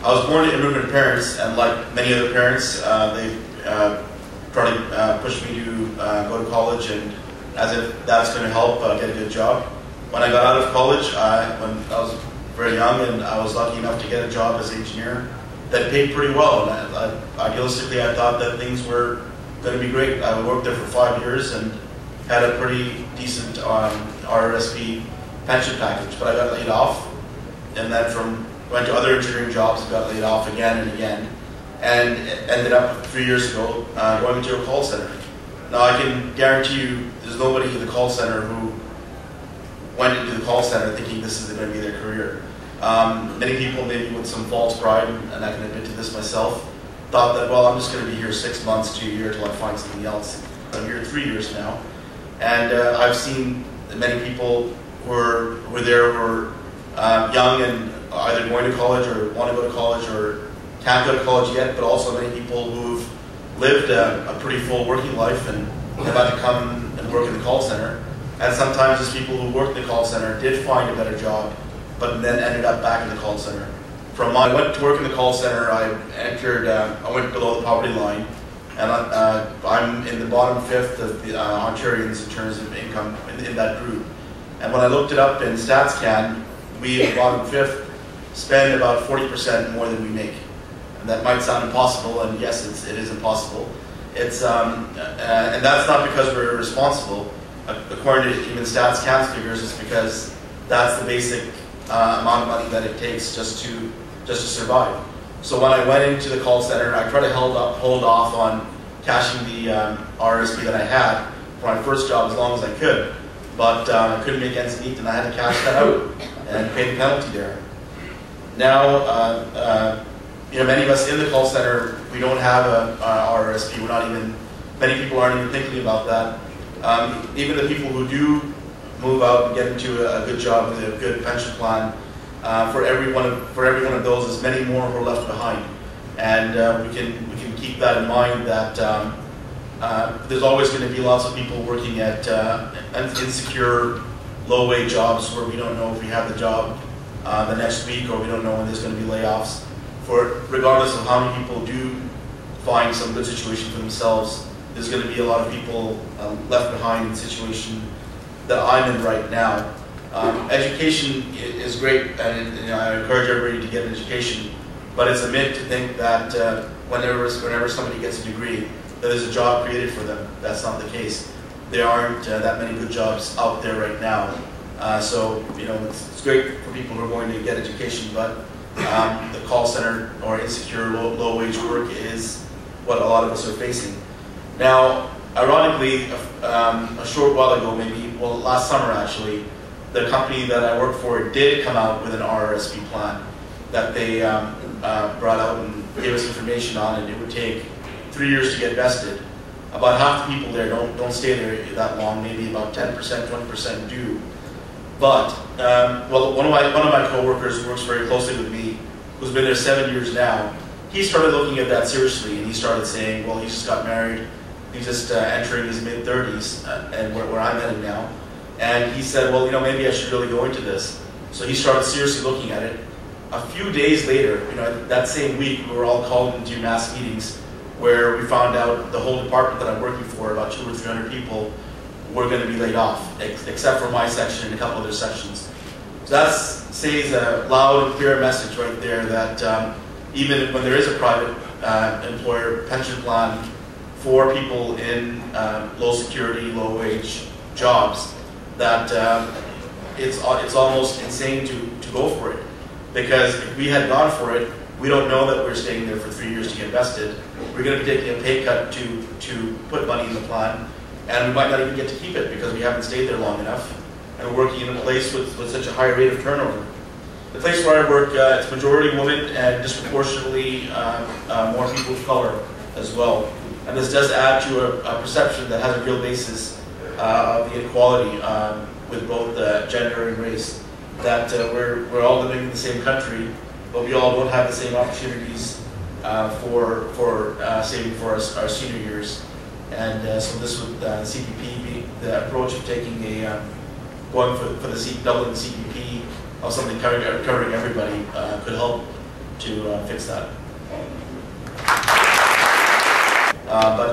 I was born to immigrant parents, and like many other parents, they tried to push me to go to college, and as if that's going to help get a good job. When I got out of college, when I was very young, and I was lucky enough to get a job as an engineer that paid pretty well. And idealistically, I thought that things were going to be great. I worked there for 5 years and had a pretty decent RRSP pension package, but I got laid off, and then went to other engineering jobs and got laid off again and again, and ended up 3 years ago going into a call center. Now I can guarantee you there's nobody in the call center who went into the call center thinking this is going to be their career. Many people, maybe with some false pride, and I can admit to this myself, thought that, well, I'm just going to be here 6 months to a year till I find something else. I'm here 3 years now, and I've seen many people who were there who were young and either going to college or want to go to college or can't go to college yet, but also many people who've lived a pretty full working life and have had to come and work in the call center. And sometimes these people who worked in the call center did find a better job, but then ended up back in the call center. I went to work in the call center, I went below the poverty line, and I'm in the bottom fifth of the Ontarians in terms of income in that group. And when I looked it up in StatsCan, we in the bottom fifth spend about 40% more than we make. And that might sound impossible, and yes, it is impossible. And that's not because we're irresponsible. According to even StatsCan's figures, it's because that's the basic amount of money that it takes just to survive. So when I went into the call center, I tried to hold off on cashing the RRSP that I had for my first job as long as I could, but I couldn't make ends meet, and I had to cash that out and pay the penalty there. Now, many of us in the call center, we don't have a RRSP. Many people aren't even thinking about that. Even the people who do move out and get into a good job with a good pension plan, for every one of those, there's many more who are left behind, and we can keep that in mind that there's always going to be lots of people working at insecure, low-wage jobs where we don't know if we have the job the next week, or we don't know when there's going to be layoffs. Regardless of how many people do find some good situation for themselves, there's going to be a lot of people left behind in the situation that I'm in right now. Education is great, and I encourage everybody to get an education, but it's a myth to think that whenever somebody gets a degree, that there's a job created for them. That's not the case. There aren't that many good jobs out there right now. So it's great for people who are going to get education, but the call center or insecure low-wage work is what a lot of us are facing. Now, ironically, a short while ago, last summer actually, the company that I work for did come out with an RRSP plan that they brought out and gave us information on, and it would take 3 years to get vested. About half the people there don't stay there that long, maybe about 10%, 20% do. But one of my coworkers who works very closely with me, who's been there 7 years now, he started looking at that seriously, and he started saying, well, he just got married, he's just entering his mid-30s, and where I'm heading now. And he said, well, maybe I should really go into this. So he started seriously looking at it. A few days later, that same week, we were all called into mass meetings where we found out the whole department that I'm working for, about 200 or 300 people, were going to be laid off, except for my section and a couple other sections. So that says a loud and clear message right there that even when there is a private employer pension plan for people in low security, low wage jobs, that it's almost insane to go for it. Because if we had gone for it, we don't know that we're staying there for 3 years to get vested. We're going to be taking a pay cut to put money in the plan, and we might not even get to keep it because we haven't stayed there long enough, and we're working in a place with such a high rate of turnover. The place where I work, it's majority women and disproportionately more people of color as well. And this does add to a perception that has a real basis of the inequality with both gender and race, that we're all living in the same country, but we all don't have the same opportunities for saving for our senior years. And so this would CPP, the approach of taking going for the doubling the CPP of something covering everybody could help to fix that. But